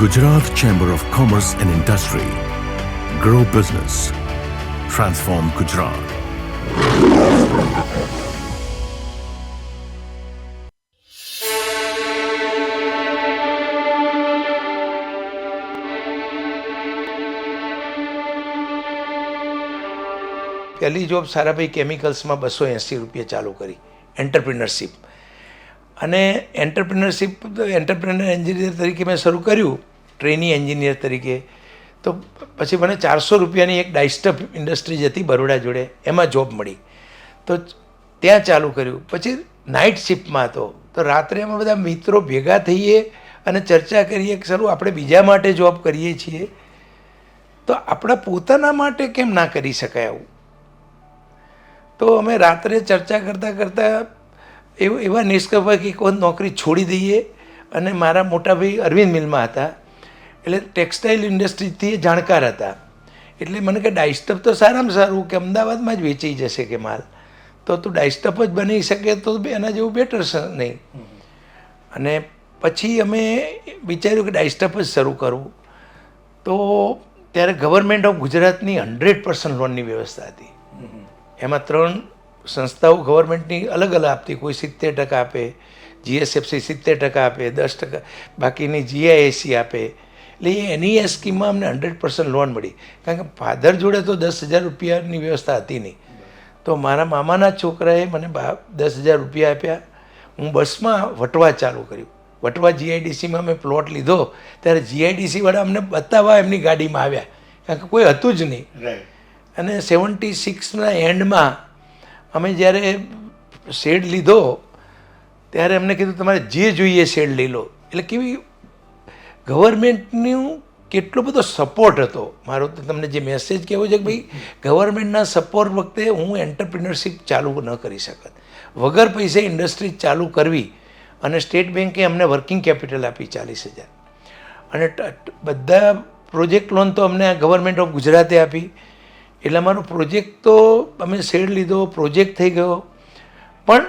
Gujarat Chamber of Commerce and Industry. Grow business. Transform Gujarat. પહેલી job Sarabhai કેમિકલ્સમાં 280 રૂપિયા ચાલુ કરી એન્ટરપ્રિનરશિપ. અને એન્ટરપ્રિનર એન્જિનિયર તરીકે મેં શરૂ કર્યું, ટ્રેની એન્જિનિયર તરીકે. તો પછી મને 400 રૂપિયાની એક ડાયસ્ટફ ઇન્ડસ્ટ્રીઝ હતી બરોડા જોડે, એમાં જોબ મળી. તો ત્યાં ચાલુ કર્યું. પછી નાઇટ શિફ્ટમાં હતો, તો રાત્રે અમે બધા મિત્રો ભેગા થઈએ અને ચર્ચા કરીએ કે સરું આપણે બીજા માટે જોબ કરીએ છીએ, તો આપણા પોતાના માટે કેમ ના કરી શકાય આવું. તો અમે રાત્રે ચર્ચા કરતાં કરતાં એવા નિષ્કર્ષ કે કોઈ નોકરી છોડી દઈએ. અને મારા મોટા ભાઈ અરવિંદ મિલમાં હતા, એટલે ટેક્સટાઇલ ઇન્ડસ્ટ્રીથી જાણકાર હતા. એટલે મને કે ડાયસ્ટફ તો સારામાં સારું, કે અમદાવાદમાં જ વેચાઈ જશે કે માલ, તો તું ડાયસ્ટફ જ બની શકે તો એના જેવું બેટર નહીં. અને પછી અમે વિચાર્યું કે ડાયસ્ટફ જ શરૂ કરવું. તો ત્યારે ગવર્મેન્ટ ઓફ ગુજરાતની 100% લોનની વ્યવસ્થા હતી. એમાં 3 સંસ્થાઓ ગવર્મેન્ટની અલગ અલગ આપતી, કોઈ 70% આપે, જીએસએફસી 70% આપે, 10% બાકીની જીઆઈએસસી આપે. એટલે એની એ સ્કીમમાં અમને 100% લોન મળી. કારણ કે ફાધર જોડે તો 10,000 રૂપિયાની વ્યવસ્થા હતી નહીં. તો મારા મામાના છોકરાએ મને 10,000 રૂપિયા આપ્યા. હું બસમાં વટવા ચાલુ કર્યું. વટવા જીઆઈડીસીમાં મેં પ્લોટ લીધો, ત્યારે જીઆઈડીસીવાળા અમને બતાવવા એમની ગાડીમાં આવ્યા, કારણ કે કોઈ હતું જ નહીં. અને 76ના એન્ડમાં અમે જ્યારે શેડ લીધો, ત્યારે એમને કીધું તમારે જે જોઈએ શેડ લઈ લો. એટલે કેવી ગવર્મેન્ટનું કેટલો બધો સપોર્ટ હતો. મારો તો તમને જે મેસેજ કહેવો છે કે ભાઈ, ગવર્મેન્ટના સપોર્ટ વખતે હું એન્ટરપ્રિનરશિપ ચાલુ ન કરી શકત. વગર પૈસે ઇન્ડસ્ટ્રી ચાલુ કરવી. અને સ્ટેટ બેન્કે અમને વર્કિંગ કેપિટલ આપી 40,000. અને બધા પ્રોજેક્ટ લોન તો અમને ગવર્મેન્ટ ઓફ ગુજરાતે આપી. એટલે અમારો પ્રોજેક્ટ તો અમે શેડ લીધો, પ્રોજેક્ટ થઈ ગયો. પણ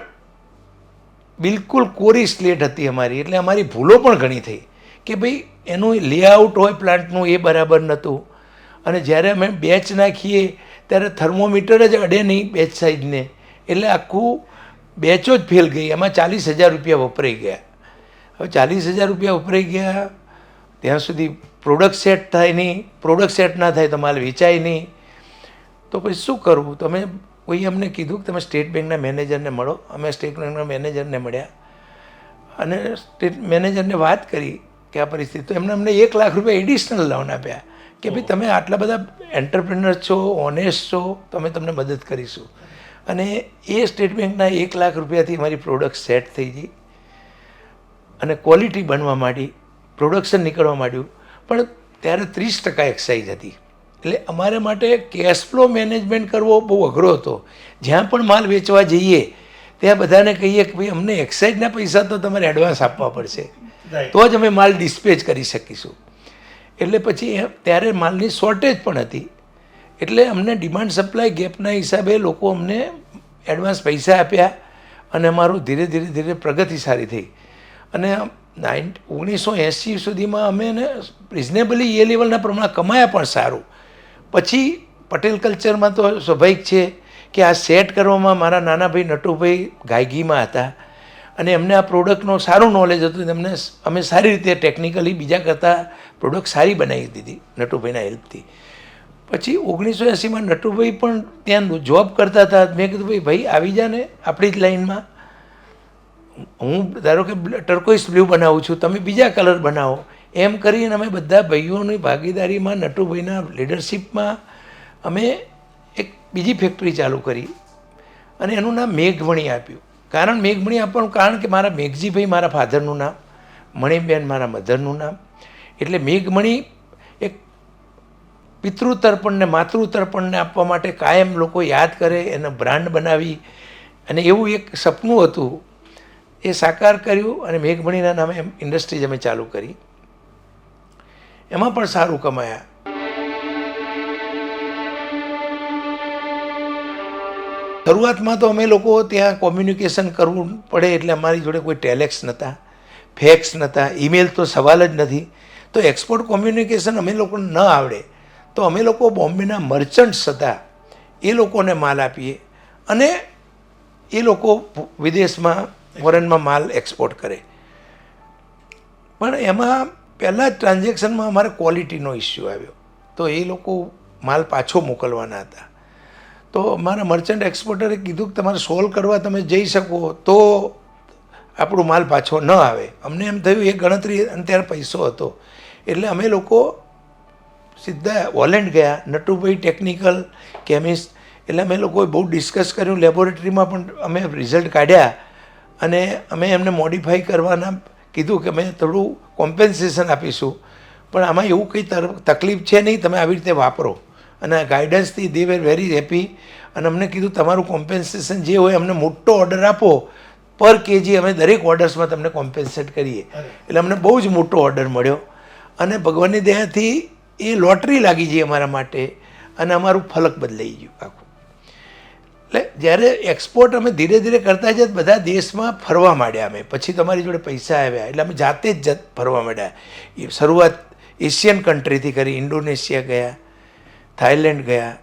બિલકુલ કોરી સ્લેટ હતી અમારી. એટલે અમારી ભૂલો પણ ઘણી થઈ કે ભાઈ એનું લેઆઉટ હોય પ્લાન્ટનું એ બરાબર નહોતું. અને જ્યારે અમે બેચ નાખીએ ત્યારે થર્મોમીટર જ અડે નહીં બેચ સાઇઝને, એટલે આખું બેચો જ ફેલ ગઈ. એમાં 40,000 રૂપિયા વપરાઈ ગયા. હવે 40,000 રૂપિયા વપરાઈ ગયા, ત્યાં સુધી પ્રોડક્ટ સેટ થાય નહીં. પ્રોડક્ટ સેટ ના થાય તો માલ વેચાય નહીં. તો પછી શું કરવું? તો અમે કોઈ અમને કીધું કે તમે સ્ટેટ બેંકના મેનેજરને મળો. અમે સ્ટેટ બેંકના મેનેજરને મળ્યા અને સ્ટેટ મેનેજરને વાત કરી કે આ પરિસ્થિતિ. તો એમને અમને 1 લાખ રૂપિયા એડિશનલ લોન આપ્યા કે ભાઈ તમે આટલા બધા એન્ટરપ્રિનર છો, ઓનેસ્ટ છો, તો અમે તમને મદદ કરીશું. અને એ સ્ટેટ બેંકના 1 લાખ રૂપિયાથી અમારી પ્રોડક્ટ સેટ થઈ ગઈ અને ક્વોલિટી બનવા માંડી, પ્રોડક્શન નીકળવા માંડ્યું. પણ ત્યારે 30% એક્સાઇઝ હતી. એટલે અમારે માટે કેશ ફ્લો મેનેજમેન્ટ કરવો બહુ અઘરો હતો. જ્યાં પણ માલ વેચવા જઈએ ત્યાં બધાને કહીએ કે ભાઈ અમને એક્સાઇઝના પૈસા તો તમારે એડવાન્સ આપવા પડશે, તો જ અમે માલ ડિસ્પેચ કરી શકીશું. એટલે પછી ત્યારે માલની શોર્ટેજ પણ હતી. એટલે અમને ડિમાન્ડ સપ્લાય ગેપના હિસાબે લોકો અમને એડવાન્સ પૈસા આપ્યા અને અમારું ધીરે ધીરે પ્રગતિ સારી થઈ. અને 1980 સુધીમાં અમે રિઝનેબલી એ લેવલના પ્રમાણે કમાયા પણ સારું. પછી પટેલ કલ્ચરમાં તો સ્વાભાવિક છે કે આ સેટ કરવામાં મારા નાના ભાઈ નટુભાઈ ગાયકીમાં હતા અને એમને આ પ્રોડક્ટનો સારું નોલેજ હતું. એમને અમે સારી રીતે ટેકનિકલી બીજા કરતાં પ્રોડક્ટ સારી બનાવી દીધી નટુભાઈના હેલ્પથી. પછી 1980માં નટુભાઈ પણ ત્યાં જોબ કરતા હતા. મેં કીધું ભાઈ આવી જા ને આપણી જ લાઈનમાં. હું ધારો કે ટર્કોઇસ બ્લુ બનાવું છું, તમે બીજા કલર બનાવો. એમ કરીને અમે બધા ભાઈઓની ભાગીદારીમાં નટુભાઈના લીડરશિપમાં અમે એક બીજી ફેક્ટરી ચાલુ કરી અને એનું નામ મેઘમણી આપ્યું. કારણ મેઘમણી આપવાનું કારણ કે મારા મેઘજીભાઈ મારા ફાધરનું નામ, મણીબેન મારા મધરનું નામ. એટલે મેઘમણી એક પિતૃતર્પણને માતૃતર્પણને આપવા માટે કાયમ લોકો યાદ કરે, એને બ્રાન્ડ બનાવી. અને એવું એક સપનું હતું, એ સાકાર કર્યું અને મેઘમણીના નામે ઇન્ડસ્ટ્રીઝ અમે ચાલુ કરી. એમાં પણ સારું કમાયા. શરૂઆતમાં તો અમે લોકો ત્યાં કોમ્યુનિકેશન કરવું પડે એટલે અમારી જોડે કોઈ ટેલેક્સ નહોતા, ફેક્સ નહોતા, ઈમેલ તો સવાલ જ નથી. તો એક્સપોર્ટ કોમ્યુનિકેશન અમે લોકોને ન આવડે તો અમે લોકો બોમ્બેના મર્ચન્ટ્સ હતા એ લોકોને માલ આપીએ અને એ લોકો વિદેશમાં ફોરેનમાં માલ એક્સપોર્ટ કરે. પણ એમાં પહેલાં જ ટ્રાન્ઝેક્શનમાં અમારે ક્વોલિટીનો ઇસ્યુ આવ્યો તો એ લોકો માલ પાછો મોકલવાના હતા. તો અમારા મર્ચન્ટ એક્સપોર્ટરે કીધું કે તમારે સોલ્વ કરવા તમે જઈ શકો તો આપણો માલ પાછો ન આવે. અમને એમ થયું એ ગણતરી અને ત્યારે પૈસો હતો એટલે અમે લોકો સીધા હોલેન્ડ ગયા, નટુભાઈ ટેકનિકલ કેમિસ્ટ, એટલે અમે લોકોએ બહુ ડિસ્કસ કર્યું, લેબોરેટરીમાં પણ અમે રિઝલ્ટ કાઢ્યા અને અમે એમને મોડિફાઈ કરવાના કીધું કે અમે થોડું કોમ્પેન્સેશન આપીશું પણ આમાં એવું કંઈ તકલીફ છે નહીં, તમે આવી રીતે વાપરો. અને ગાઈડન્સથી દે વેર વેરી હેપી અને અમને કીધું તમારું કોમ્પેન્સેશન જે હોય અમને મોટો ઓર્ડર આપો, પર કેજી અમે દરેક ઓર્ડર્સમાં તમને કોમ્પેન્સેટ કરીએ. એટલે અમને બહુ જ મોટો ઓર્ડર મળ્યો અને ભગવાનની દયાથી એ લોટરી લાગી ગઈ અમારા માટે અને અમારું ફલક બદલાઈ ગયું આખું. એટલે જ્યારે એક્સપોર્ટ અમે ધીરે ધીરે કરતા જ બધા દેશમાં ફરવા માંડ્યા. અમે પછી તમારી જોડે પૈસા આવ્યા એટલે અમે જાતે જ ફરવા માંડ્યા. એ શરૂઆત એશિયન કન્ટ્રીથી કરી, ઇન્ડોનેશિયા ગયા, થાઈલેન્ડ ગયા,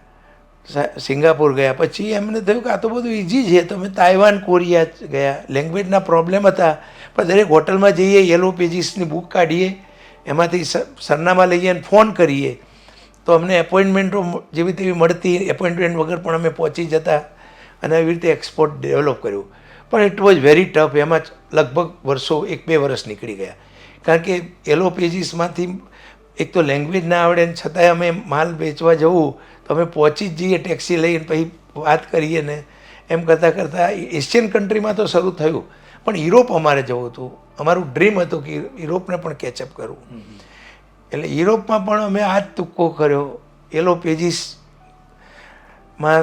સિંગાપુર ગયા. પછી એમને થયું કે આ તો બધું ઇઝી છે તો અમે તાઇવાન, કોરિયા ગયા. લેંગ્વેજના પ્રોબ્લેમ હતા પણ દરેક હોટલમાં જઈએ, યલો પેજીસની બુક કાઢીએ, એમાંથી સરનામા લઈએ અને ફોન કરીએ તો અમને એપોઇન્ટમેન્ટો જેવી તેવી મળતી, એપોઇન્ટમેન્ટ વગર પણ અમે પહોંચી જતા અને એવી રીતે એક્સપોર્ટ ડેવલપ કર્યું. પણ ઇટ વોઝ વેરી ટફ. એમાં જ લગભગ વર્ષો 1-2 વર્ષ નીકળી ગયા કારણ કે યલો પેજીસમાંથી એક તો લેંગ્વેજ ના આવડે ને છતાંય અમે માલ વેચવા જવું તો અમે પહોંચી જ જઈએ ટેક્સી લઈને, પછી વાત કરીએ ને એમ કરતાં કરતાં એશિયન કન્ટ્રીમાં તો શરૂ થયું પણ યુરોપ અમારે જવું હતું. અમારું ડ્રીમ હતું કે યુરોપને પણ કેચઅપ કરવું. એટલે યુરોપમાં પણ અમે આ જ તુક્કો કર્યો. યલો પેજીસમાં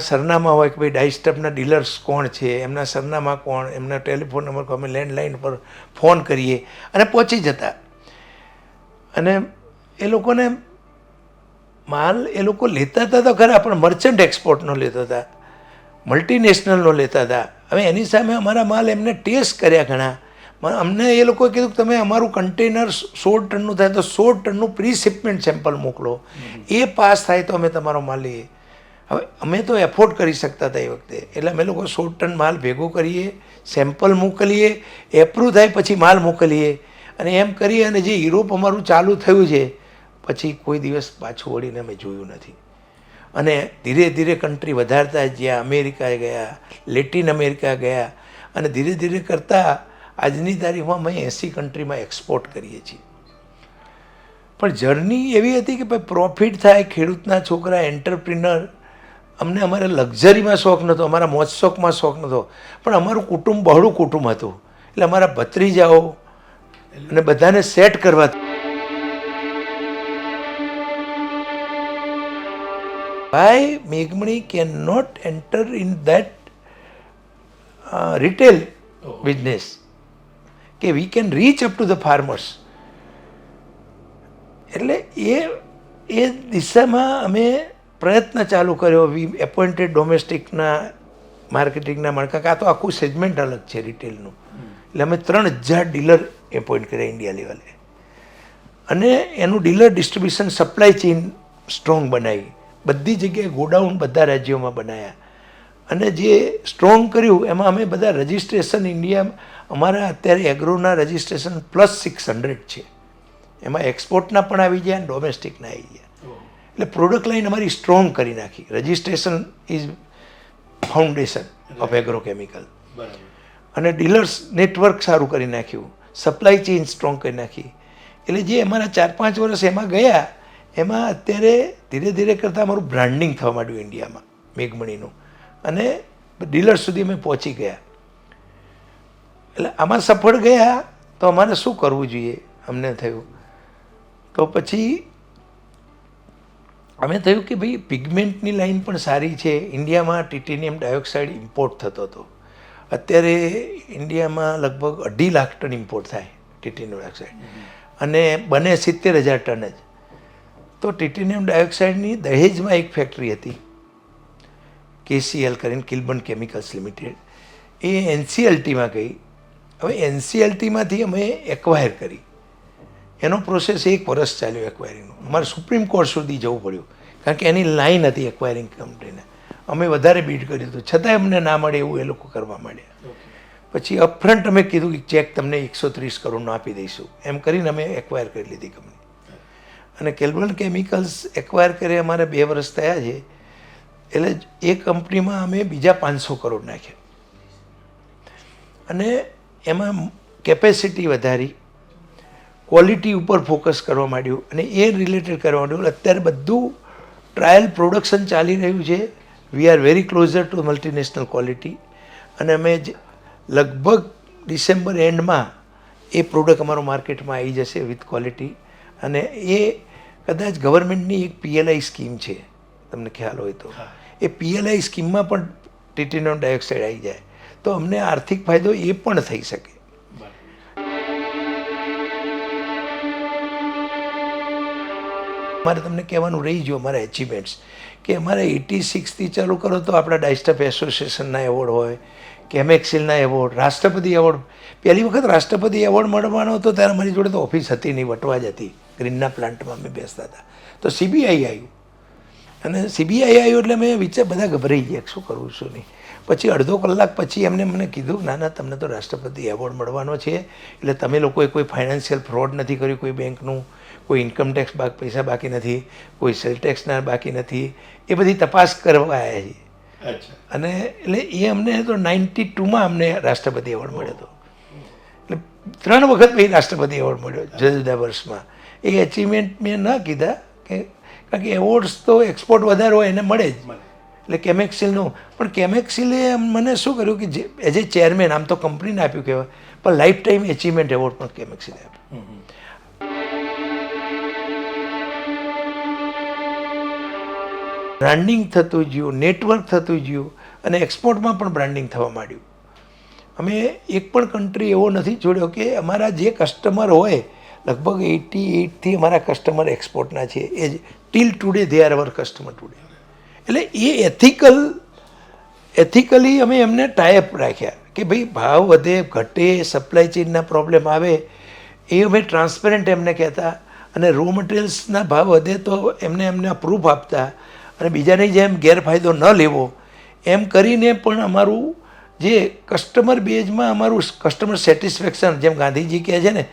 સરનામા હોય કે ભાઈ ડાયસ્ટફના ડીલર્સ કોણ છે, એમના સરનામા કોણ, એમના ટેલિફોન નંબર અમે લેન્ડલાઇન પર ફોન કરીએ અને પહોંચી જતા. અને એ લોકોને માલ એ લોકો લેતા હતા તો ખરા પણ મર્ચન્ટ એક્સપોર્ટનો લેતા હતા, મલ્ટીનેશનલનો લેતા હતા. હવે એની સામે અમારા માલ એમને ટેસ્ટ કર્યા ઘણા. અમને એ લોકોએ કીધું કે તમે અમારું કન્ટેનર 100 ટનનું થાય તો 100 ટનનું પ્રી શિપમેન્ટ સેમ્પલ મોકલો, એ પાસ થાય તો અમે તમારો માલ લઈએ. હવે અમે તો એફોર્ડ કરી શકતા હતા એ વખતે એટલે અમે લોકો 100 ટન માલ ભેગો કરીએ, સેમ્પલ મોકલીએ, એપ્રુવ થાય પછી માલ મોકલીએ અને એમ કરીએ. અને જે યુરોપ અમારું ચાલુ થયું છે પછી કોઈ દિવસ પાછું વળીને અમે જોયું નથી. અને ધીરે ધીરે કન્ટ્રી વધારતા જ્યાં અમેરિકા ગયા, લેટિન અમેરિકા ગયા અને ધીરે ધીરે કરતાં આજની તારીખમાં અમે 80 કન્ટ્રીમાં એક્સપોર્ટ કરીએ છીએ. પણ જર્ની એવી હતી કે ભાઈ પ્રોફિટ થાય, ખેડૂતના છોકરા, એન્ટરપ્રિનર. અમને અમારે લક્ઝરીમાં શોખ નહોતો, અમારા મોજ શોખમાં શોખ નહોતો, પણ અમારું કુટુંબ બહોળું કુટુંબ હતું એટલે અમારા ભત્રીજાઓ અને બધાને સેટ કરવા. Why Meghmani cannot enter in that retail business? કે we can reach up to the farmers. એટલે એ દિશામાં અમે પ્રયત્ન ચાલુ કર્યો. વી એપોઇન્ટેડ ડોમેસ્ટિકના માર્કેટિંગના મણકા, કાં તો આખું સેગમેન્ટ અલગ છે રિટેલનું. એટલે અમે 3000 ડીલર એપોઇન્ટ કર્યા ઇન્ડિયા લેવલે અને એનું dealer distribution supply chain strong બનાવી. બધી જગ્યાએ ગોડાઉન બધા રાજ્યોમાં બનાવ્યા અને જે સ્ટ્રોંગ કર્યું એમાં અમે બધા રજિસ્ટ્રેશન ઇન્ડિયા અમારા અત્યારે એગ્રોના રજિસ્ટ્રેશન +600 છે. એમાં એક્સપોર્ટના પણ આવી ગયા અને ડોમેસ્ટિકના આવી ગયા. એટલે પ્રોડક્ટ લાઇન અમારી સ્ટ્રોંગ કરી નાખી. Registration is foundation of agrochemical. અને ડીલર્સ નેટવર્ક સારું કરી નાખ્યું, સપ્લાય ચેઇન સ્ટ્રોંગ કરી નાખી. એટલે જે અમારા 4-5 વર્ષ એમાં ગયા એમાં અત્યારે ધીરે ધીરે કરતાં અમારું બ્રાન્ડિંગ થવા માંડ્યું ઇન્ડિયામાં મેઘમણીનું અને ડીલર સુધી અમે પહોંચી ગયા. એટલે આમાં સફળ ગયા તો અમારે શું કરવું જોઈએ અમને થયું. તો પછી અમે થયું કે ભાઈ પિગમેન્ટની લાઈન પણ સારી છે. ઇન્ડિયામાં ટિટેનિયમ ડાયોક્સાઇડ ઇમ્પોર્ટ થતો હતો. અત્યારે ઇન્ડિયામાં લગભગ 2.5 લાખ ટન ઇમ્પોર્ટ થાય ટિટેનિયમ ડાયોક્સાઇડ અને બને 70,000 ટન જ. તો ટિટેનિયમ ડાયોક્સાઇડની દહેજમાં એક ફેક્ટરી હતી KCL કરીને, કિલ્બન કેમિકલ્સ લિમિટેડ. એ NCLTમાં ગઈ. હવે NCLTમાંથી અમે એક્વાયર કરી. એનો પ્રોસેસ 1 વર્ષ ચાલ્યો એક્વાયરિંગનો. અમારે સુપ્રીમ કોર્ટ સુધી જવું પડ્યું, કારણ કે એની લાઈન હતી એક્વાયરિંગ કંપનીને. અમે વધારે બીડ કર્યું હતું, છતાંય અમને ના મળે એવું એ લોકો કરવા માંડ્યા. પછી અપફ્રન્ટ અમે કીધું કે ચેક તમને 130 કરોડનો આપી દઈશું, એમ કરીને અમે એક્વાયર કરી લીધી કંપની. અને કેલ્વન કેમિકલ્સ એક્વાયર કરી અમારે 2 વર્ષ થયા છે, એટલે એ કંપનીમાં અમે બીજા 500 કરોડ નાખ્યા. અને એમાં કેપેસિટી વધારી, ક્વોલિટી ઉપર ફોકસ કરવા માંડ્યું અને એ રિલેટેડ કરવા માંડ્યું. અત્યારે બધું ટ્રાયલ પ્રોડક્શન ચાલી રહ્યું છે. We are very closure two multinational quality. અને અમે લગભગ ડિસેમ્બર એન્ડમાં એ પ્રોડક્ટ અમારો માર્કેટમાં આવી જશે વિથ ક્વોલિટી. અને એ કદાચ ગવર્મેન્ટની એક PLI સ્કીમ છે, તમને ખ્યાલ હોય તો. એ PLI સ્કીમમાં પણ ટિટેનિયમ ડાયોક્સાઇડ આવી જાય તો અમને આર્થિક ફાયદો એ પણ થઈ શકે. મારે તમને કહેવાનું રહી ગયું અમારા એચિવમેન્ટ્સ, કે અમારે 86થી ચાલુ કરો તો આપણા ડાયસ્ટફ એસોસિએશનના એવોર્ડ હોય, કેમેક્સિલના એવોર્ડ, રાષ્ટ્રપતિ એવોર્ડ. પહેલી વખત રાષ્ટ્રપતિ એવોર્ડ મળવાનો હતો ત્યારે મારી જોડે તો ઓફિસ હતી નહીં, વટવા જ હતી. ગ્રીનના પ્લાન્ટમાં અમે બેસતા હતા. તો CBI આવ્યું, અને CBI આવ્યું એટલે મેં બધા ગભરાઈ ગયા, શું કરવું શું નહીં. પછી અડધો કલાક પછી એમને મને કીધું, ના ના, તમને તો રાષ્ટ્રપતિ એવોર્ડ મળવાનો છે, એટલે તમે લોકોએ કોઈ ફાઇનાન્શિયલ ફ્રોડ નથી કર્યું, કોઈ બેંકનું, કોઈ ઇન્કમ ટેક્સ પૈસા બાકી નથી, કોઈ સેલ ટેક્સના બાકી નથી, એ બધી તપાસ કરવા આવ્યા છીએ. અને એટલે એ અમને તો 92માં અમને રાષ્ટ્રપતિ એવોર્ડ મળ્યો હતો. એટલે 3 વખત પછી રાષ્ટ્રપતિ એવોર્ડ મળ્યો જુદા જુદા વર્ષમાં. એ એચિવમેન્ટ મેં ન કીધા, કારણ કે એવોર્ડ્સ તો એક્સપોર્ટ વધારે હોય એને મળે જ. એટલે કેમેક્સિલનું પણ, કેમેક્સિલે મને શું કર્યું કે જે એઝ એ ચેરમેન, આમ તો કંપનીને આપ્યું કહેવાય, પણ લાઈફ ટાઈમ એચિવમેન્ટ એવોર્ડ પણ કેમેક્સિલે આપ્યો. બ્રાન્ડિંગ થતું ગયું, નેટવર્ક થતું ગયું, અને એક્સપોર્ટમાં પણ બ્રાન્ડિંગ થવા માંડ્યું. અમે એક પણ કન્ટ્રી એવો નથી જોડ્યો કે અમારા જે કસ્ટમર હોય, લગભગ 88થી અમારા કસ્ટમર એક્સપોર્ટના છે. એ જ till today they are our customer today. એટલે એ એથિકલી અમે એમને ટાઈઅપ રાખ્યા કે ભાઈ ભાવ વધે ઘટે, સપ્લાય ચેઇનના પ્રોબ્લેમ આવે, એ અમે ટ્રાન્સપેરન્ટ એમને કહેતા. અને રો મટીરિયલ્સના ભાવ વધે તો એમને પ્રૂફ આપતા, અને બીજાની જેમ ગેરફાયદો ન લેવો, એમ કરીને પણ અમારું જે કસ્ટમર બેઝમાં અમારું કસ્ટમર સેટિસ્ફેક્શન, જેમ ગાંધીજી કહે છે ને,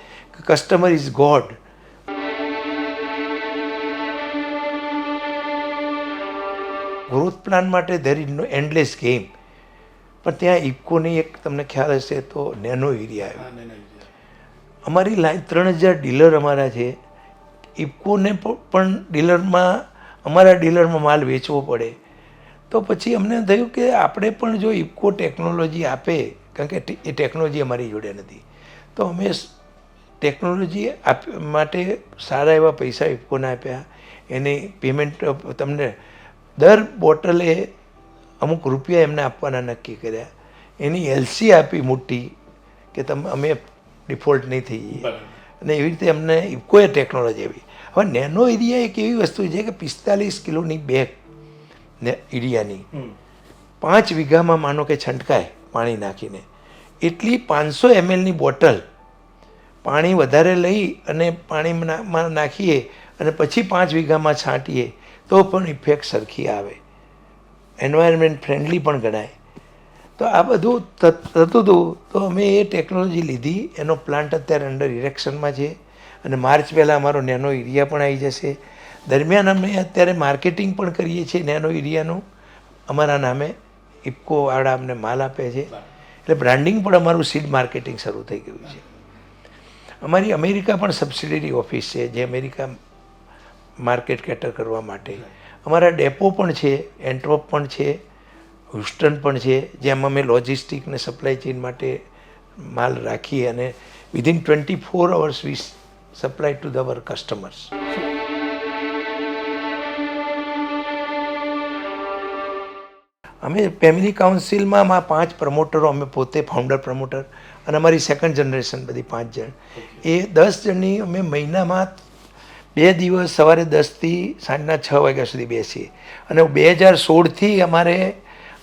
customer is God. Growth plan માટે there is no endless game. પણ ત્યાં ઇફકોની એક તમને ખ્યાલ હશે તો નેનો એરિયા આવ્યો. અમારી લાઈન 3000 ડીલર અમારા છે. ઇફકોને પણ અમારા ડીલરમાં માલ વેચવો પડે. તો પછી અમને થયું કે આપણે પણ જો ઇફકો ટેકનોલોજી આપે, કારણ કે એ ટેકનોલોજી અમારી જોડે નથી, તો અમે ટેકનોલોજી માટે સારા એવા પૈસા ઇફકોને આપ્યા. એની પેમેન્ટ તમને દર બોટલે અમુક રૂપિયા એમને આપવાના નક્કી કર્યા. એની LC આપી મોટી, કે અમે ડિફોલ્ટ નહીં થઈ જઈએ. અને એવી રીતે અમને ઇફકોએ ટેકનોલોજી આવી. હવે નેનો એરિયા એક એવી વસ્તુ છે કે 45 કિલોની બેગ એરિયાની 5 વીઘામાં માનો કે છંટકાય પાણી નાખીને, એટલી 500 mlની બોટલ પાણી વધારે લઈ અને પાણીમાં નાખીએ અને પછી 5 વીઘામાં છાંટીએ તો પણ ઇફેક્ટ સરખી આવે, એન્વાયરમેન્ટ ફ્રેન્ડલી પણ ગણાય. તો આ બધું થતું હતું. તો અમે એ ટેકનોલોજી લીધી. એનો પ્લાન્ટ અત્યારે અંડર ઇરેક્શનમાં છે, અને માર્ચ પહેલાં અમારો નેનો એરિયા પણ આવી જશે. દરમિયાન અમે અત્યારે માર્કેટિંગ પણ કરીએ છીએ નેનો એરિયાનું. અમારા નામે ઇફકો વાળા અમને માલ આપે છે, એટલે બ્રાન્ડિંગ પણ અમારું સીડ માર્કેટિંગ શરૂ થઈ ગયું છે. અમારી અમેરિકા પણ સબસિડરી ઓફિસ છે, જે અમેરિકા માર્કેટ કેટર કરવા માટે. અમારા ડેપો પણ છે, એન્ટવર્પ પણ છે, હ્યુસ્ટન પણ છે, જેમ અમે લોજિસ્ટિક ને સપ્લાય ચેઇન માટે માલ રાખીએ, અને within 24 hours we supply to our customers. અમે ફેમિલી કાઉન્સિલમાં 5 પ્રમોટરો, અમે પોતે ફાઉન્ડર પ્રમોટર, અને અમારી સેકન્ડ જનરેશન બધી 5 જણ. એ 10 જણની અમે મહિનામાં 2 દિવસ સવારે 10થી સાંજના 6 વાગ્યા સુધી બેસીએ. અને 2016થી અમારે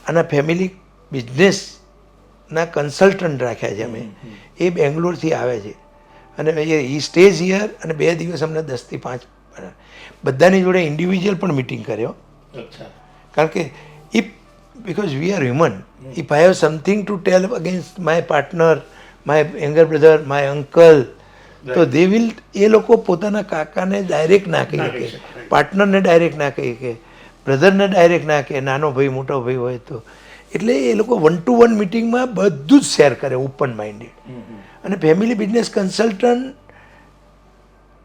આના ફેમિલી બિઝનેસના કન્સલ્ટન્ટ રાખ્યા છે અમે. એ બેંગ્લોરથી આવે છે, અને એ સ્ટેજ હિયર અને 2 દિવસ અમને 10 થી 5 બધાની જોડે ઇન્ડિવિજ્યુઅલ પણ મિટિંગ કર્યો. કારણ કે if because we are human, if I have something to tell against my partner, my younger brother, my uncle, તો they will, એ લોકો પોતાના કાકાને ડાયરેક્ટ ના કહી શકે, પાર્ટનરને ડાયરેક્ટ ના કહી શકે, બ્રધરને ડાયરેક્ટ ના કહે, નાનો ભાઈ મોટો ભાઈ હોય તો. એટલે એ લોકો 1-to-1 મિટિંગમાં બધું જ શેર કરે, ઓપન માઇન્ડેડ. અને ફેમિલી બિઝનેસ કન્સલ્ટન્ટ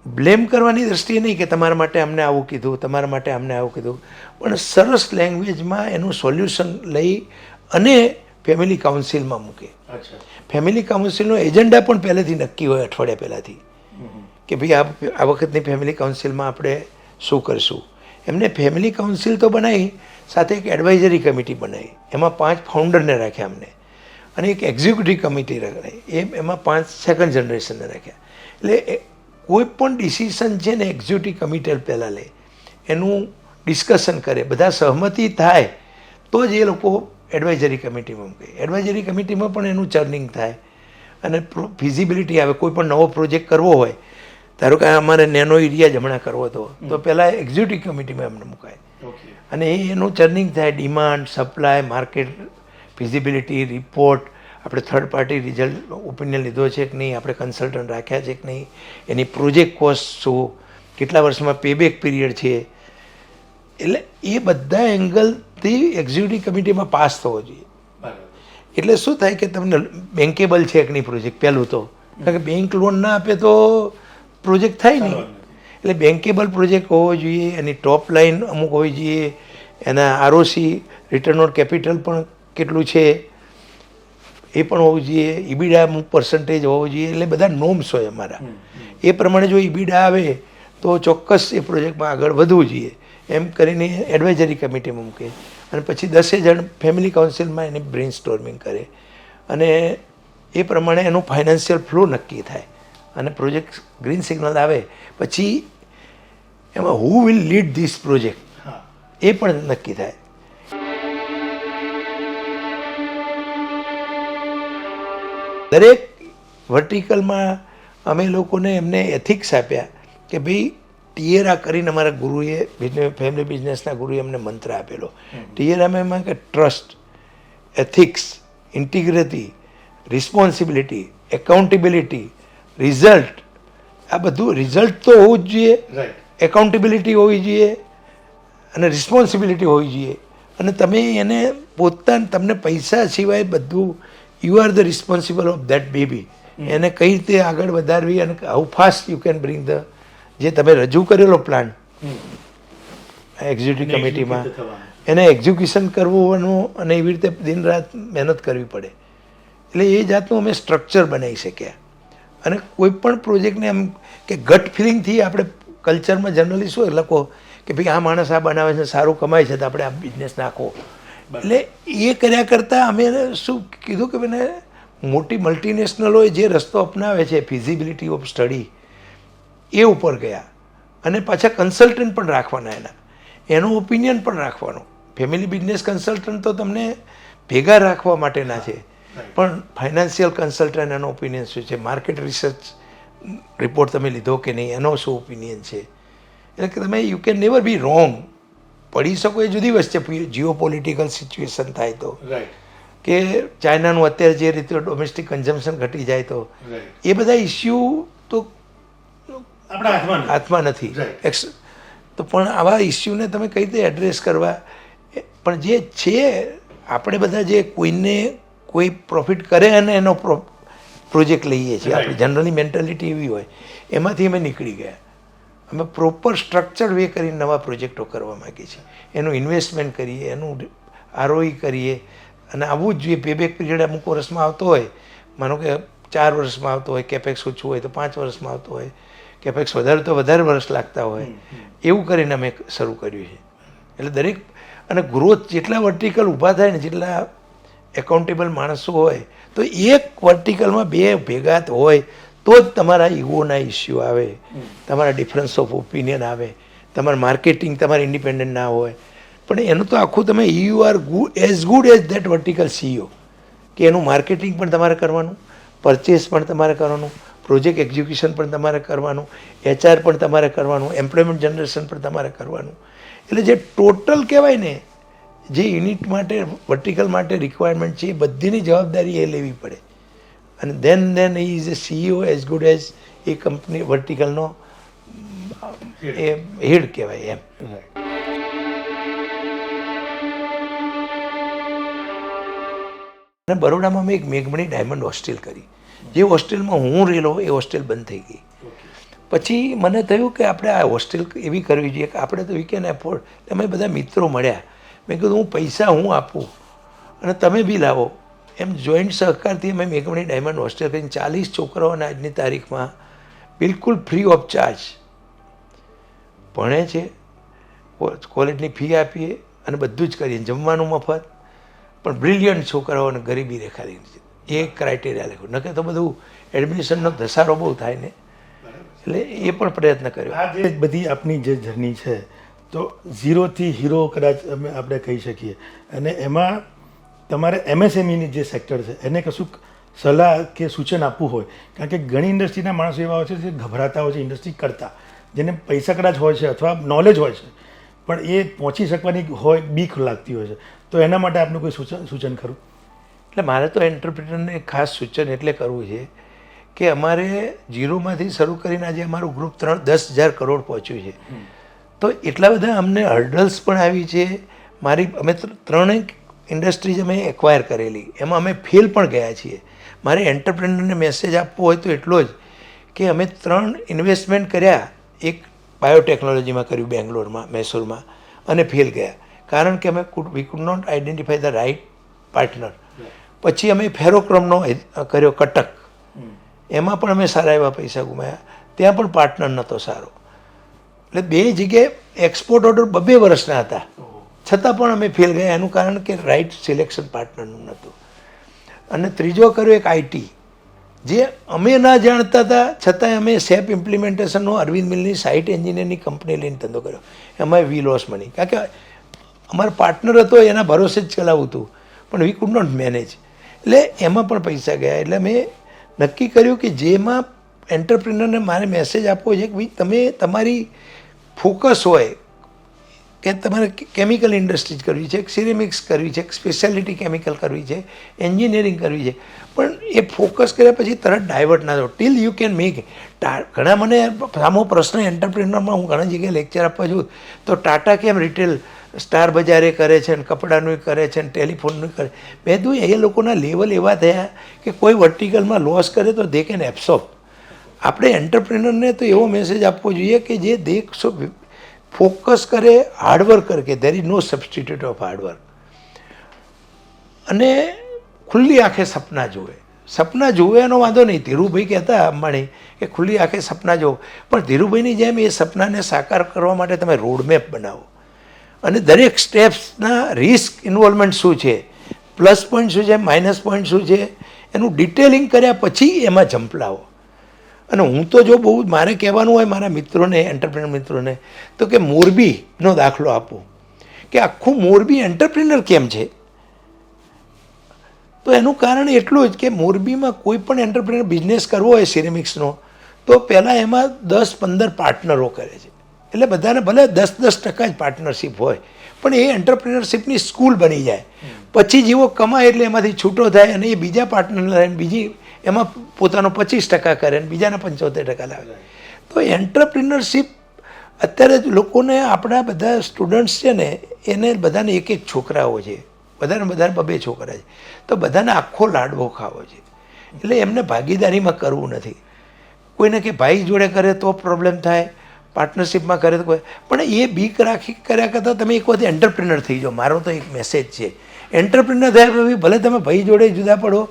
બ્લેમ કરવાની દ્રષ્ટિએ નહીં કે તમારા માટે અમને આવું કીધું, તમારા માટે અમને આવું કીધું, પણ સરસ લેંગ્વેજમાં એનું સોલ્યુશન લઈ અને ફેમિલી કાઉન્સિલમાં મૂકે. ફેમિલી કાઉન્સિલનો એજન્ડા પણ પહેલેથી નક્કી હોય, અઠવાડિયા પહેલાંથી, કે ભાઈ આ વખતની ફેમિલી કાઉન્સિલમાં આપણે શું કરશું. એમને ફેમિલી કાઉન્સિલ તો બનાવી, સાથે એક એડવાઇઝરી કમિટી બનાવી, એમાં 5 ફાઉન્ડરને રાખ્યા અમને, અને એક એક્ઝિક્યુટિવ કમિટી રાખી, એમાં 5 સેકન્ડ જનરેશનને રાખ્યા. એટલે કોઈ પણ ડિસિઝન છે ને એક્ઝિક્યુટિવ કમિટી પહેલાં લે, એનું ડિસ્કશન કરે, બધા સહમતિ થાય તો જ એ લોકો એડવાઇઝરી કમિટીમાં મૂકે. એડવાઇઝરી કમિટીમાં પણ એનું ચર્નિંગ થાય અને ફિઝિબિલિટી આવે. કોઈ પણ નવો પ્રોજેક્ટ કરવો હોય, ધારો કે અમારે નેનો એરિયા જ હમણાં કરવો હતો, તો પહેલાં એક્ઝિક્યુટિવ કમિટીમાં એમને મુકાય અને એનું ચર્નિંગ થાય. Demand, supply, market, feasibility report, આપણે થર્ડ પાર્ટી રિઝલ્ટ ઓપિનિયન લીધો છે કે નહીં, આપણે કન્સલ્ટન્ટ રાખ્યા છે કે નહીં, એની પ્રોજેક્ટ કોસ્ટ શું, કેટલા વર્ષમાં પેબેક પીરિયડ છે. એટલે એ બધા એંગલથી એક્ઝિક્યુટિવ કમિટીમાં પાસ થવો જોઈએ. એટલે શું થાય કે તમને બેન્કેબલ છે કે નહીં પ્રોજેક્ટ, પહેલું તો, કારણ કે બેંક લોન ના આપે તો પ્રોજેક્ટ થાય નહીં. એટલે બેન્કેબલ પ્રોજેક્ટ હોવો જોઈએ, એની ટોપ લાઇન અમુક હોવી જોઈએ, એના આરઓસી રિટર્ન ઓન કેપિટલ પણ કેટલું છે એ પણ હોવું જોઈએ, ઈબીડા અમુક પર્સન્ટેજ હોવો જોઈએ. એટલે બધા નોર્મ્સ હોય અમારા, એ પ્રમાણે જો ઈબીડા આવે તો ચોક્કસ એ પ્રોજેક્ટમાં આગળ વધવું જોઈએ. એમ કરીને એડવાઇઝરી કમિટીમાં મૂકે અને પછી 10 જણ ફેમિલી કાઉન્સિલમાં એની બ્રેઇન સ્ટોર્મિંગ કરે અને એ પ્રમાણે એનું ફાઇનાન્શિયલ ફ્લો નક્કી થાય અને પ્રોજેક્ટ ગ્રીન સિગ્નલ આવે પછી એમાં who will lead this project એ પણ નક્કી થાય. દરેક વર્ટિકલમાં અમે લોકોને એમને એથિક્સ આપ્યા કે ભાઈ ટીએરા કરીને અમારા ગુરુએ, ફેમિલી બિઝનેસના ગુરુએ અમને મંત્ર આપેલો. ટીએરામાં એમાં કે trust, ethics, integrity, responsibility, accountability, result. આ બધું રિઝલ્ટ તો હોવું જ જોઈએ, એકાઉન્ટેબિલિટી હોવી જોઈએ અને રિસ્પોન્સિબિલિટી હોવી જોઈએ. અને તમે એને તમને પૈસા સિવાય બધું, you are the responsible of that baby. એને કઈ રીતે આગળ વધારવી અને how fast you can bring the, જે તમે રજૂ કરેલો પ્લાન એક્ઝિક્યુટિવ કમિટીમાં, એને એક્ઝિક્યુશન કરવું અને એવી રીતે દિન રાત મહેનત કરવી પડે. એટલે એ જાતનું અમે સ્ટ્રક્ચર બનાવી શક્યા. અને કોઈ પણ પ્રોજેક્ટને એમ કે ગટ ફિલિંગથી આપણે કલ્ચરમાં જનરલી શું લખો કે ભાઈ આ માણસ આ બનાવે છે, સારું કમાય છે, તો આપણે આ બિઝનેસ નાખો. એટલે એ કર્યા કરતાં અમે શું કીધું કે મને મોટી મલ્ટીનેશનલોએ જે રસ્તો અપનાવે છે ફિઝિબિલિટી ઓફ સ્ટડી, એ ઉપર ગયા અને પાછા કન્સલ્ટન્ટ પણ રાખવાના, એનો ઓપિનિયન પણ રાખવાનો. ફેમિલી બિઝનેસ કન્સલ્ટન્ટ તો તમને ભેગા રાખવા માટેના છે, પણ ફાઇનાન્શિયલ કન્સલ્ટન્ટ એનો ઓપિનિયન શું છે, માર્કેટ રિસર્ચ રિપોર્ટ તમે લીધો કે નહીં, એનો શું ઓપિનિયન છે. એટલે કે તમે you can never be wrong. પડી શકો એ જુદી વસ્તુ છે, જીઓ પોલિટિકલ સિચ્યુએશન થાય તો, કે ચાઇનાનું અત્યારે જે રીતે ડોમેસ્ટિક કન્ઝમ્પશન ઘટી જાય તો, એ બધા ઇસ્યુ તો આપણા હાથમાં નથી. તો પણ આવા ઇસ્યુને તમે કઈ રીતે એડ્રેસ કરવા, પણ જે છે આપણે બધા જે કોઈને કોઈ પ્રોફિટ કરે અને એનો પ્રોજેક્ટ લઈએ છીએ, આપણી જનરલી મેન્ટાલિટી એવી હોય, એમાંથી અમે નીકળી ગયા. અમે પ્રોપર સ્ટ્રક્ચર વે કરીને નવા પ્રોજેક્ટો કરવા માગીએ છીએ, એનું ઇન્વેસ્ટમેન્ટ કરીએ, એનું આરઓઈ કરીએ અને આવવું જ જોઈએ. પેબેક પીરિયડ અમુક વર્ષમાં આવતો હોય, માનો કે 4 વર્ષમાં આવતો હોય, કેપેક્સ ઓછું હોય તો 5 વર્ષમાં આવતો હોય, કેપેક્સ વધારે તો વધારે વર્ષ લાગતા હોય, એવું કરીને અમે શરૂ કર્યું છે. એટલે દરેક અને ગ્રોથ જેટલા વર્ટિકલ ઊભા થાય ને, જેટલા એકાઉન્ટેબલ માણસો હોય, તો એક વર્ટિકલમાં 2 ભેગા હોય તો જ તમારા ઇગોના ઇસ્યુ આવે, તમારા ડિફરન્સ ઓફ ઓપિનિયન આવે, તમારું માર્કેટિંગ તમારે ઇન્ડિપેન્ડન્ટ ના હોય. પણ એનું તો આખું તમે you are good as that vertical CEO, કે એનું માર્કેટિંગ પણ તમારે કરવાનું, પરચેસ પણ તમારે કરવાનું, પ્રોજેક્ટ એક્ઝિક્યુશન પણ તમારે કરવાનું, HR પણ તમારે કરવાનું, એમ્પ્લોયમેન્ટ જનરેશન પણ તમારે કરવાનું. એટલે જે ટોટલ કહેવાય ને, જે યુનિટ માટે વર્ટિકલ માટે રિક્વાયરમેન્ટ છે એ બધીની જવાબદારી એ લેવી પડે. અને then he is a CEO as good as a company વર્ટિકલનો એ હેડ કહેવાય એમ. અને બરોડામાં મેં એક મેઘમણી ડાયમંડ હોસ્ટેલ કરી. જે હોસ્ટેલમાં હું રહેલો એ હોસ્ટેલ બંધ થઈ ગઈ. પછી મને થયું કે આપણે આ હોસ્ટેલ એવી કરવી જોઈએ કે આપણે તો વી કેન એફોર્ડ. અમે બધા મિત્રો મળ્યા, મેં કીધું હું પૈસા હું આપું અને તમે બી લાવો. એમ જોઈન્ટ સહકારથી અમે મેઘમણી ડાયમંડ હોસ્ટેલ કરીને 40 છોકરાઓને આજની તારીખમાં બિલકુલ ફ્રી ઓફ ચાર્જ ભણે છે, કોલેજની ફી આપીએ અને બધું જ કરીએ, જમવાનું મફત, પણ બ્રિલિયન્ટ છોકરાઓને ગરીબી રેખાની એ ક્રાઇટેરિયા લખ્યું. ન કે તો બધું એડમિશનનો ધસારો બહુ થાય ને, એટલે એ પણ પ્રયત્ન કર્યો. આ જે બધી આપની જે જર્ની છે તો 0થી હીરો કદાચ આપણે કહી શકીએ, અને એમાં તમારે MSMEની જે સેક્ટર છે એને કશુંક સલાહ કે સૂચન આપવું હોય, કારણ કે ઘણી ઇન્ડસ્ટ્રીના માણસો એવા હોય છે જે ગભરાતા હોય છે ઇન્ડસ્ટ્રી કરતા, જેને પૈસા કદાચ હોય છે અથવા નોલેજ હોય છે પણ એ પહોંચી શકવાની હોય બીક લાગતી હોય છે, તો એના માટે આપનું કોઈ સૂચન ખરું? એટલે મારે તો એન્ટરપ્રિનરને ખાસ સૂચન એટલે કરવું છે કે અમારે 0માંથી શરૂ કરીને આજે અમારું ગ્રુપ 10,000 કરોડ પહોંચ્યું છે. તો એટલા બધા અમને હર્ડલ્સ પણ આવી છે. અમે 3 ઇન્ડસ્ટ્રીઝ અમે એક્વાયર કરેલી, એમાં અમે ફેલ પણ ગયા છીએ. મારે એન્ટરપ્રિનરને મેસેજ આપવો હોય તો એટલો જ કે અમે 3 ઇન્વેસ્ટમેન્ટ કર્યા. એક બાયોટેકનોલોજીમાં કર્યું બેંગ્લોરમાં, મૈસૂરમાં, અને ફેલ ગયા કારણ કે અમે we could not identify the right partner. પછી અમે ફેરોક્રોમનો કર્યો કટક, એમાં પણ અમે સારા એવા પૈસા ગુમાયા, ત્યાં પણ પાર્ટનર નહોતો સારો. એટલે 2 જગ્યાએ એક્સપોર્ટ ઓર્ડર 2 વર્ષના હતા, છતાં પણ અમે ફેલ ગયા. એનું કારણ કે રાઇટ સિલેક્શન પાર્ટનરનું નહોતું. અને ત્રીજો કર્યો એક IT, જે અમે ના જાણતા હતા છતાંય અમે સેપ ઇમ્પ્લિમેન્ટેશનનો અરવિંદ મિલની સાઇટ એન્જિનિયરની કંપની લઈને ધંધો કર્યો. એમાં વી લોસ મની, કારણ કે અમારો પાર્ટનર હતો એના ભરોસે જ ચલાવવું હતું, પણ વી કુડ નોટ મેનેજ. એટલે એમાં પણ પૈસા ગયા. એટલે મેં નક્કી કર્યું કે જેમાં એન્ટરપ્રિનરને મારે મેસેજ આપવો છે કે ભાઈ તમે તમારી ફોકસ હોય કે તમારે કેમિકલ ઇન્ડસ્ટ્રીઝ કરવી છે, સિરેમિક્સ કરવી છે, સ્પેશિયાલિટી કેમિકલ કરવી છે, એન્જિનિયરિંગ કરવી છે, પણ એ ફોકસ કર્યા પછી તરત ડાયવર્ટ ના થો ટીલ યુ કેન મેક. ઘણા મને સામો પ્રશ્ન એન્ટરપ્રિનરમાં, હું ઘણી જગ્યાએ લેક્ચર આપવા છું તો ટાટા કેમ રિટેલ સ્ટાર બજારે કરે છે ને કપડાનું કરે છે ને ટેલિફોનનું કરે. મેં કીધું એ લોકોના લેવલ એવા થયા કે કોઈ વર્ટિકલમાં લોસ કરે તો દે કેન એબ્સોર્બ. આપણે એન્ટરપ્રિનરને તો એવો મેસેજ આપવો જોઈએ કે જે ફોકસ કરે, હાર્ડવર્ક કરે, કે there is no substitute of hard work, અને ખુલ્લી આંખે સપના જુએ. સપના જુએ એનો વાંધો નહીં. ધીરુભાઈ કહેતા અંબાણી કે ખુલ્લી આંખે સપના જુઓ, પણ ધીરુભાઈની જેમ એ સપનાને સાકાર કરવા માટે તમે રોડમેપ બનાવો અને દરેક સ્ટેપ્સના રિસ્ક ઇન્વોલ્વમેન્ટ શું છે, પ્લસ પોઈન્ટ શું છે, માઇનસ પોઈન્ટ શું છે, એનું ડિટેલિંગ કર્યા પછી એમાં જંપ લાવો. અને હું તો જો બહુ મારે કહેવાનું હોય મારા મિત્રોને, એન્ટરપ્રિનર મિત્રોને, તો કે મોરબીનો દાખલો આપો કે આખું મોરબી એન્ટરપ્રિનર કેમ છે. તો એનું કારણ એટલું જ કે મોરબીમાં કોઈ પણ એન્ટરપ્રિનર બિઝનેસ કરવો હોય સિરેમિક્સનો, તો પહેલાં એમાં 10-15 પાર્ટનરો કરે છે. એટલે બધાને ભલે 10% જ પાર્ટનરશિપ હોય, પણ એ એન્ટરપ્રિનરશિપની સ્કૂલ બની જાય. પછી જેવો કમાય એટલે એમાંથી છૂટો થાય અને એ બીજા પાર્ટનર લઈને બીજી એમાં પોતાનો 25% કરે અને બીજાના 75% લાવે. તો એન્ટરપ્રિનરશિપ અત્યારે જ લોકોને, આપણા બધા સ્ટુડન્ટ્સ છે ને, એને બધાને 1 છોકરાઓ છે, બધાને 2 છોકરા છે, તો બધાને આખો લાડવો ખાવો છે. એટલે એમને ભાગીદારીમાં કરવું નથી. કોઈને કે ભાઈ જોડે કરે તો પ્રોબ્લેમ થાય, પાર્ટનરશિપમાં કરે તો કોઈ, પણ એ બીક રાખી કર્યા કરતાં તમે એક વખત એન્ટરપ્રિનર થઈ જાઓ. મારો તો એક મેસેજ છે, એન્ટરપ્રિનર થયા પછી ભલે તમે ભાઈ જોડે જુદા પડો,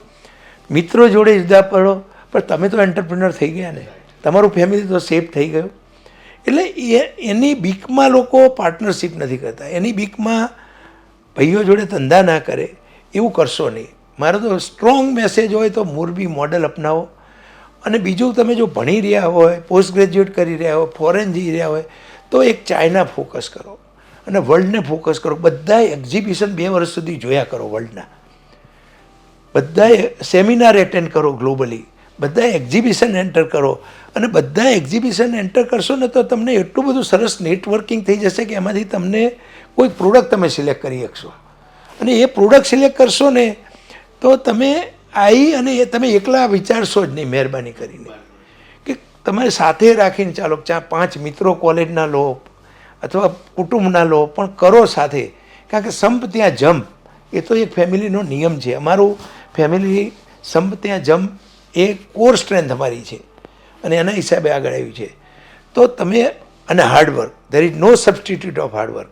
મિત્રો જોડે જુદા પડો, પણ તમે તો એન્ટરપ્રિનર થઈ ગયા ને, તમારું ફેમિલી તો સેફ થઈ ગયું. એટલે એની બીકમાં લોકો પાર્ટનરશિપ નથી કરતા, એની બીકમાં ભાઈઓ જોડે ધંધા ના કરે, એવું કરશો નહીં. મારો તો સ્ટ્રોંગ મેસેજ હોય તો મોરબી મોડલ અપનાવો. અને બીજું, તમે જો ભણી રહ્યા હોય, પોસ્ટ ગ્રેજ્યુએટ કરી રહ્યા હોય, ફોરેન જઈ રહ્યા હોય, તો એક ચાઇના ફોકસ કરો અને વર્લ્ડને ફોકસ કરો. બધા એક્ઝિબિશન 2 વર્ષ સુધી જોયા કરો વર્લ્ડના, બધાએ સેમિનાર એટેન્ડ કરો ગ્લોબલી, બધા એક્ઝિબિશન એન્ટર કરો અને બધા એક્ઝિબિશન એન્ટર કરશો ને તો તમને એટલું બધું સરસ નેટવર્કિંગ થઈ જશે કે એમાંથી તમને કોઈ પ્રોડક્ટ તમે સિલેક્ટ કરી શકશો અને એ પ્રોડક્ટ સિલેક્ટ કરશો ને તો તમે અને એ તમે એકલા વિચારશો જ નહીં, મહેરબાની કરીને કે તમારે સાથે રાખીને ચાલો 5 મિત્રો કોલેજના લો અથવા કુટુંબના લો, પણ કરો સાથે, કારણ કે સંપ ત્યાં જંપ એ તો એક ફેમિલીનો નિયમ છે. અમારું ફેમિલી સંપ ત્યાં જંપ એ કોર સ્ટ્રેન્થ અમારી છે અને એના હિસાબે આગળ આવ્યું છે. તો તમે અને hard work, there is no substitute of hard work.